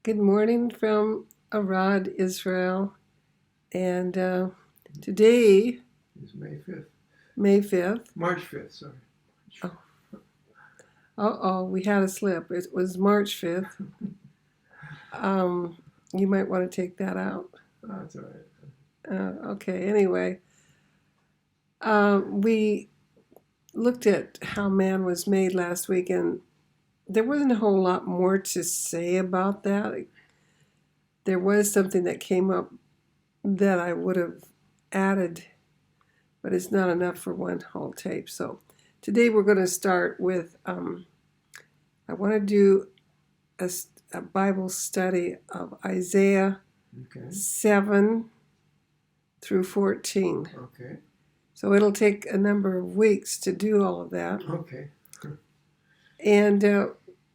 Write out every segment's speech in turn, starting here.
Good morning from Arad, Israel. And today, It's May 5th. May 5th. March 5th, sorry. Oh, we had a slip. It was March 5th. You might want to take that out. That's all right. Okay, anyway. We looked at how man was made last week, and there wasn't a whole lot more to say about that. There was something that came up that I would have added, but it's not enough for one whole tape. So today we're going to start with, I want to do a Bible study of Isaiah Okay. 7 through 14. Okay. So it'll take a number of weeks to do all of that. Okay. And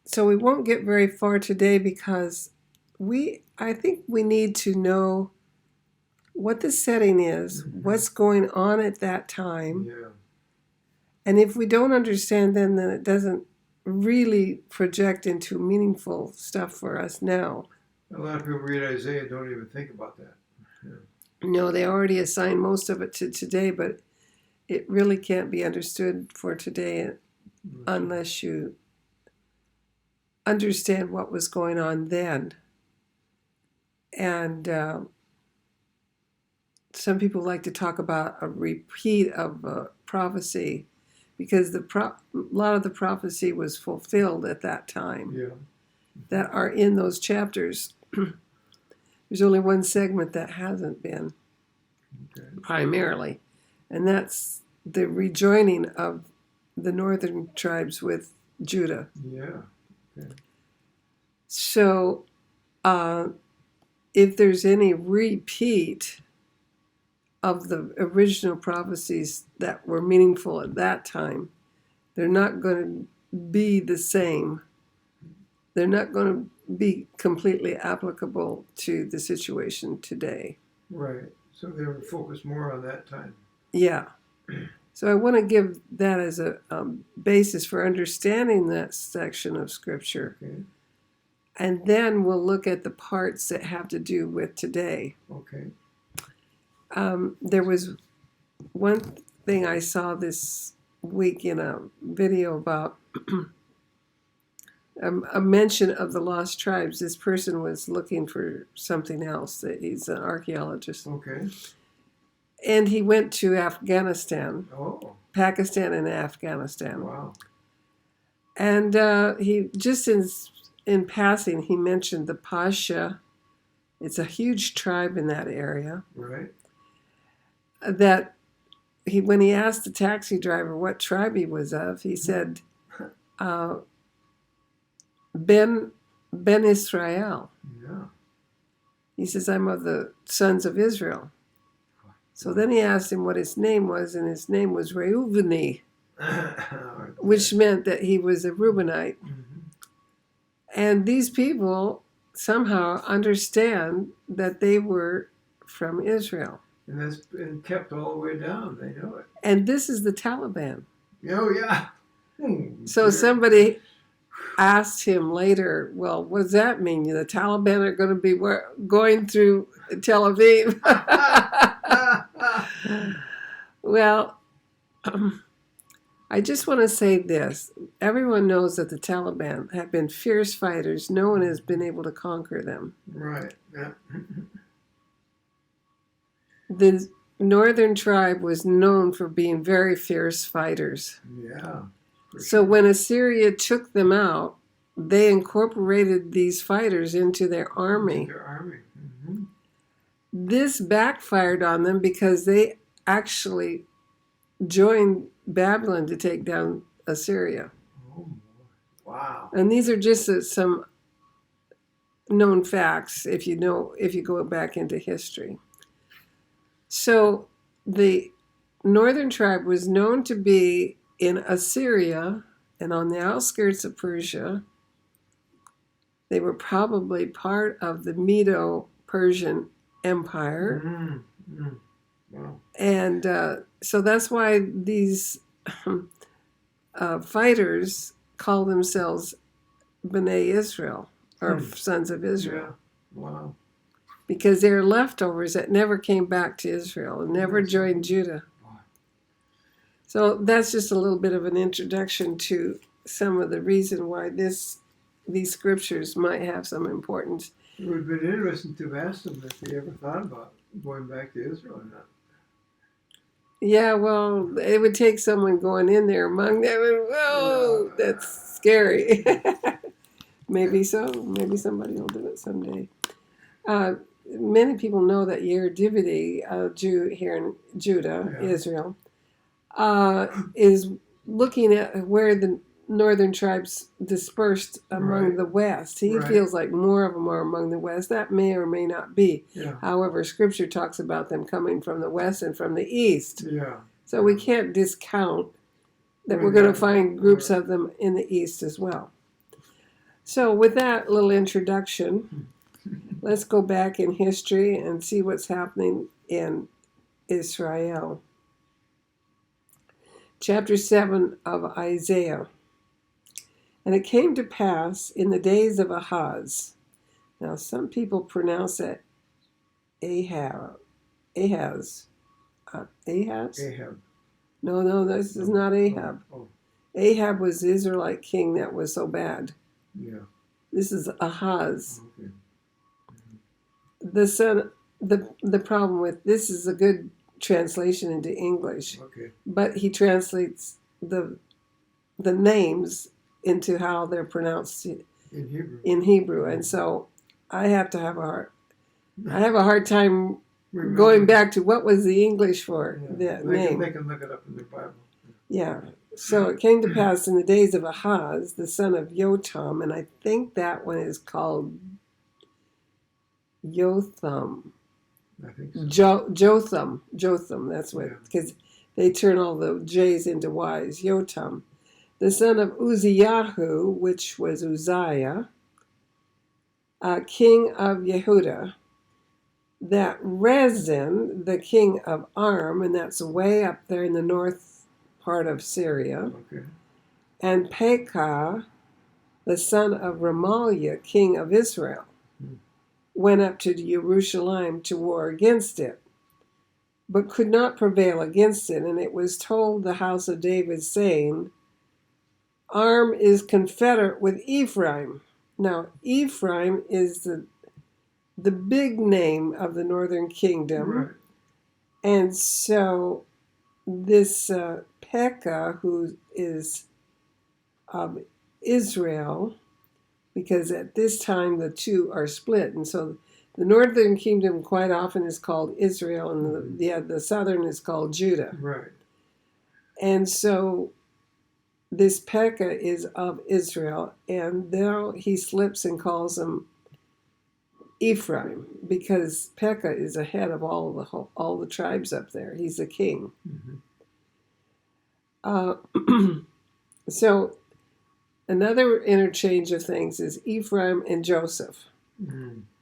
so we won't get very far today because I think we need to know what the setting is, what's going on at that time. Yeah. And if we don't understand then it doesn't really project into meaningful stuff for us now. A lot of people read Isaiah don't even think about that. Yeah. No, they already assigned most of it to today, but it really can't be understood for today unless you understand what was going on then. And some people like to talk about a repeat of a prophecy because a lot of the prophecy was fulfilled at that time. Yeah. That are in those chapters. There's only one segment that hasn't been, primarily, and that's the rejoining of the northern tribes with Judah. Yeah. Okay. So if there's any repeat of the original prophecies that were meaningful at that time, they're not going to be the same. They're not going to be completely applicable to the situation today. Right. So they were focused more on that time. Yeah. So I want to give that as a basis for understanding that section of Scripture. Okay. And then we'll look at the parts that have to do with today. Okay. There was one thing I saw this week in a video about a mention of the lost tribes. This person was looking for something else. He's an archaeologist. Okay. And he went to Afghanistan, Oh. Pakistan and Afghanistan. Wow. And he just in passing, he mentioned the Pasha. It's a huge tribe in that area. Right. That when he asked the taxi driver what tribe he was of, he said, Ben Israel. Yeah. He says, I'm of the sons of Israel. So then he asked him what his name was, and his name was Reuveni, which meant that he was a Reubenite. Mm-hmm. And these people somehow understand that they were from Israel. And that's been kept all the way down. They know it. And this is the Taliban. Oh, yeah. So somebody asked him later, well, what does that mean? The Taliban are going to be going through Tel Aviv? Well, I just want to say this. Everyone knows that the Taliban have been fierce fighters. No one has been able to conquer them. Right. Yeah. The northern tribe was known for being very fierce fighters. Yeah. So when Assyria took them out, they incorporated these fighters into their army. Mm-hmm. This backfired on them because they actually joined Babylon to take down Assyria. Oh, wow. And these are just some known facts if you go back into history. So the northern tribe was known to be in Assyria and on the outskirts of Persia. They were probably part of the Medo-Persian Empire. Mm-hmm. Wow. And so that's why these fighters call themselves B'nai Israel. or sons of Israel. Yeah. Wow. Because they're leftovers that never came back to Israel and never joined Judah. Wow. So that's just a little bit of an introduction to some of the reason why these scriptures might have some importance. It would have been interesting to have asked them if they ever thought about going back to Israel or not. Yeah, well, it would take someone going in there among them, and whoa, that's scary. Maybe so. Maybe somebody will do it someday. Many people know that Yair Dividi, a Jew here in Judah, Israel, is looking at where the northern tribes dispersed among the west. He feels like more of them are among the west. That may or may not be. Yeah. However, Scripture talks about them coming from the west and from the east. Yeah. So we can't discount that we're going to find groups of them in the east as well. So with that little introduction, let's go back in history and see what's happening in Israel. Chapter 7 of Isaiah. And it came to pass in the days of Ahaz. Now, some people pronounce it Ahaz. Ahaz? Ahab. No, this is not Ahab. Ahab was the Israelite king that was so bad. Yeah. This is Ahaz. Okay. The son. The problem with this is a good translation into English, but he translates the names into how they're pronounced in Hebrew, and so I have a hard time going back to what was the English for that name. They can look it up in the Bible. Yeah. So it came to pass in the days of Ahaz, the son of Jotham, and I think that one is called Jotham. I think so. Jotham, that's what, because they turn all the J's into Y's. Jotham, the son of Uzziyahu, which was Uzziah, king of Yehuda, that Rezin, the king of Aram, and that's way up there in the north part of Syria, and Pekah, the son of Remaliah, king of Israel, went up to Jerusalem to war against it, but could not prevail against it. And it was told the house of David, saying, Aram is confederate with Ephraim. Now, Ephraim is the big name of the northern kingdom. Right. And so this Pekah, who is of Israel, because at this time the two are split, and so the northern kingdom quite often is called Israel, and the southern is called Judah. Right. And so this Pekah is of Israel, and now he slips and calls him Ephraim, because Pekah is the head of all the tribes up there. He's the king. So another interchange of things is Ephraim and Joseph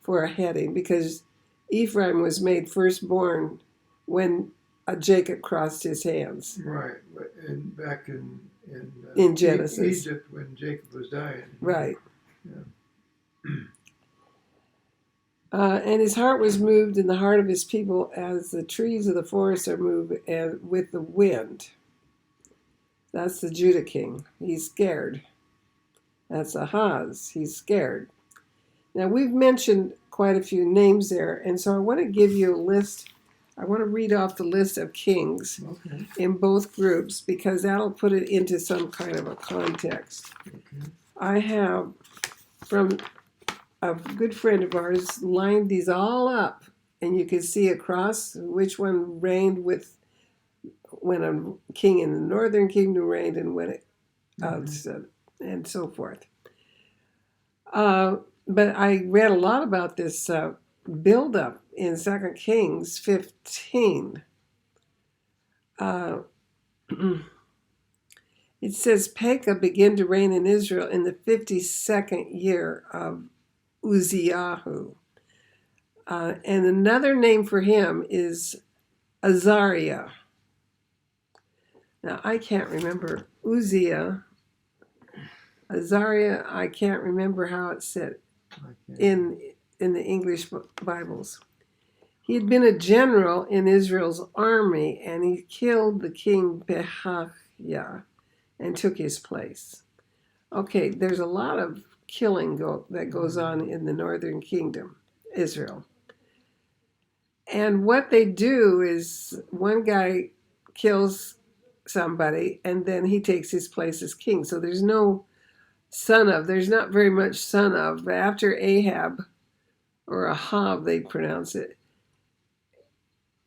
for a heading, because Ephraim was made firstborn when Jacob crossed his hands. Right, and back in Genesis, Egypt when Jacob was dying. Right. Yeah. And his heart was moved in the heart of his people as the trees of the forest are moved with the wind. That's the Judah king. He's scared. That's Ahaz. He's scared. Now, we've mentioned quite a few names there, and so I want to give you a list. I want to read off the list of kings in both groups, because that'll put it into some kind of a context. I have, from a good friend of ours, lined these all up, and you can see across which one reigned when a king in the northern kingdom reigned and when it and so forth. But I read a lot about this build-up in 2 Kings 15. It says Pekah began to reign in Israel in the 52nd year of Uzziyahu. And another name for him is Azariah. Now, I can't remember Uzziah. Azariah, I can't remember how it's said. in the English Bibles. He had been a general in Israel's army, and he killed the king Behahiah and took his place. Okay, there's a lot of killing that goes on in the northern kingdom, Israel. And what they do is one guy kills somebody, and then he takes his place as king. So there's no there's not very much son of. After Ahab, or Ahab, they pronounce it,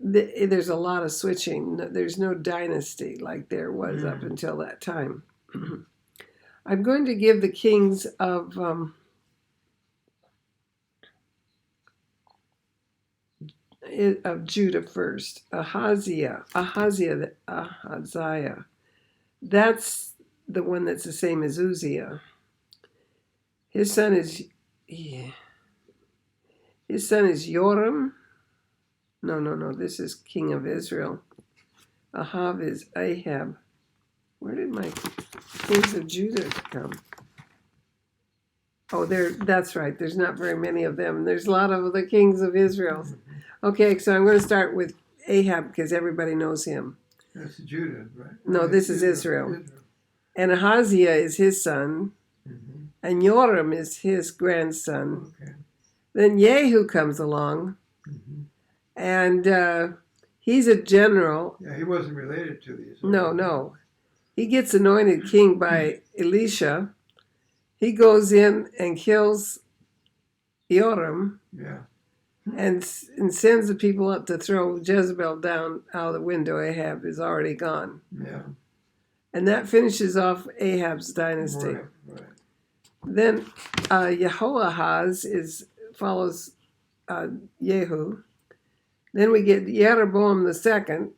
there's a lot of switching. There's no dynasty like there was up until that time. I'm going to give the kings of Judah first. Ahaziah. That's the one that's the same as Uzziah. His son is Joram. No. This is king of Israel. Ahab is Ahab. Where did my kings of Judah come? Oh, that's right. There's not very many of them. There's a lot of the kings of Israel. Okay, so I'm going to start with Ahab because everybody knows him. That's Judah, right? No, this is Israel. And Ahaziah is his son, and Joram is his grandson. Okay. Then Jehu comes along, and he's a general. Yeah, he wasn't related to these. No. He gets anointed king by Elisha. He goes in and kills Joram. Yeah. And sends the people up to throw Jezebel down out of the window. Ahab is already gone. Yeah. And that finishes off Ahab's dynasty. Right. Then Jehoahaz follows Jehu. Then we get Jeroboam II.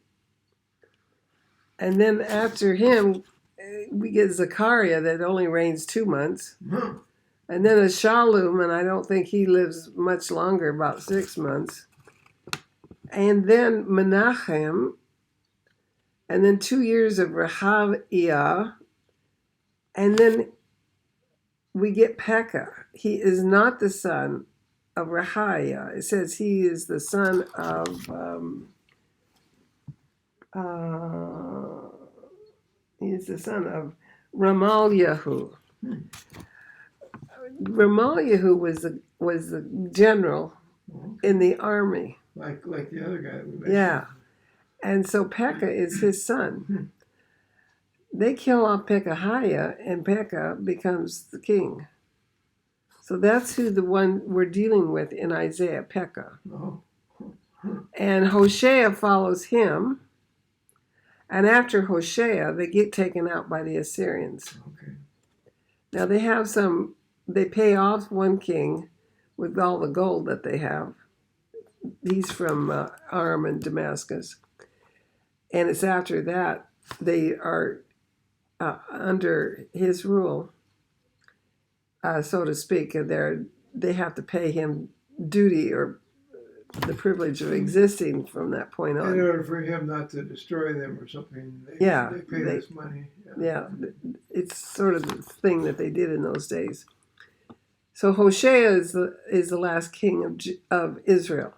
And then after him, we get Zechariah that only reigns 2 months. And then a Shallum, and I don't think he lives much longer, about 6 months. And then Menachem, and then 2 years of Rehabiah, and then we get Pekah. He is not the son of Rehiah. It says he is the son of Ramalyahu. Ramalyahu was the general in the army. Like the other guy that we mentioned. Yeah. And so Pekah is his son. They kill off Pekahiah, and Pekah becomes the king. So that's who the one we're dealing with in Isaiah, Pekah. Oh. And Hoshea follows him. And after Hoshea, they get taken out by the Assyrians. Okay. Now they pay off one king with all the gold that they have. He's from Aram and Damascus. And it's after that they are under his rule, so to speak. They have to pay him duty or the privilege of existing from that point on. In order for him not to destroy them or something, they pay this money. Yeah, it's sort of the thing that they did in those days. So Hoshea is the last king of Israel.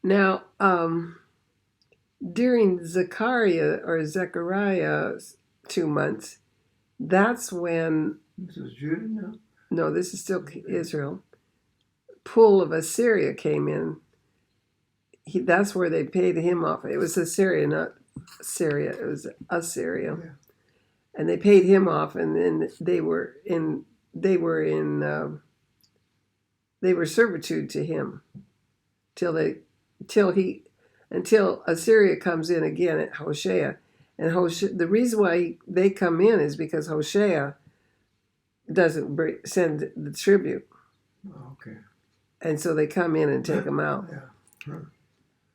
Now, during Zechariah's 2 months, that's when... This is Judah now? No, this is still Israel. Pul of Assyria came in. That's where they paid him off. It was Assyria, not Syria. It was Assyria. Yeah. And they paid him off, and then they were servitude to him until Assyria comes in again at Hoshea. And the reason why they come in is because Hoshea doesn't send the tribute. Oh, okay. And so they come in and take them out. Yeah. Huh.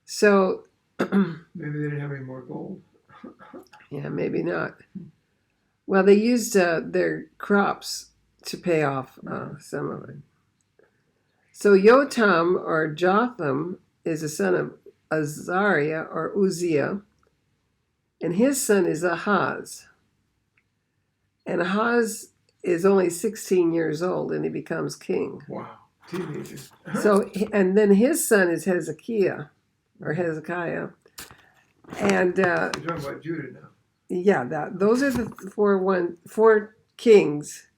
So maybe they didn't have any more gold. Yeah, maybe not. Well, they used their crops to pay off some of it. So Jotham or Jotham is the son of Azariah or Uzziah, and his son is Ahaz. And Ahaz is only 16 years old and he becomes king. Wow. Teenagers. So, and then his son is Hezekiah, and You're talking about Judah now. yeah, those are the four kings.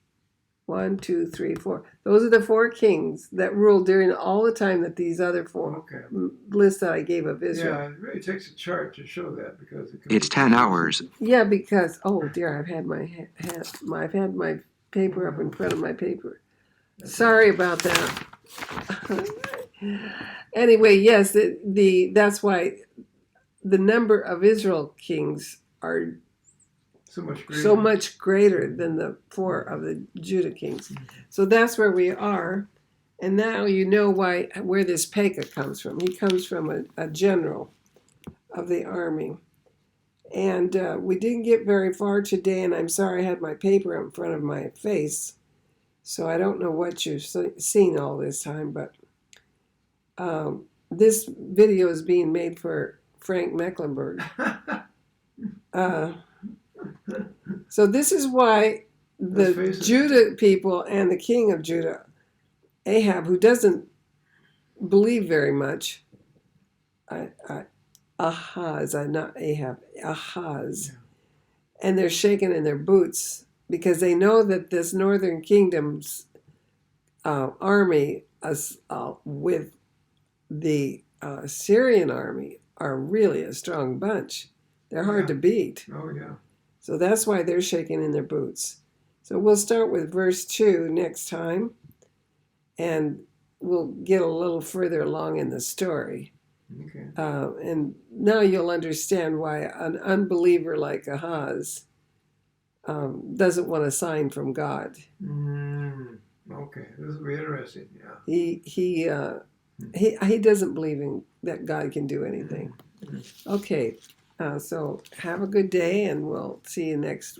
1, 2, 3, 4. Those are the 4 kings that ruled during all the time that these other 4 Okay. lists that I gave of Israel. Yeah, it really takes a chart to show that because it can It's be 10 hours. Yeah, because oh dear, I've had I've had my paper up in front of my paper. Sorry about that. Anyway, yes, that's why the number of Israel kings are so much greater than the 4 of the Judah kings. So that's where we are. And now you know where this Pekah comes from. He comes from a general of the army. And we didn't get very far today, and I'm sorry I had my paper in front of my face. So I don't know what you've seen all this time, but this video is being made for Frank Mecklenburg. So this is why the Judah people and the king of Judah, Ahab, who doesn't believe very much, Ahaz, not Ahab, Ahaz, and they're shaking in their boots because they know that this northern kingdom's army with the Syrian army are really a strong bunch. They're hard to beat. Oh, yeah. So that's why they're shaking in their boots. So we'll start with verse 2 next time, and we'll get a little further along in the story. Okay. And now you'll understand why an unbeliever like Ahaz doesn't want a sign from God. Okay, this will be interesting. Yeah. He doesn't believe in that God can do anything. Okay. So have a good day, and we'll see you next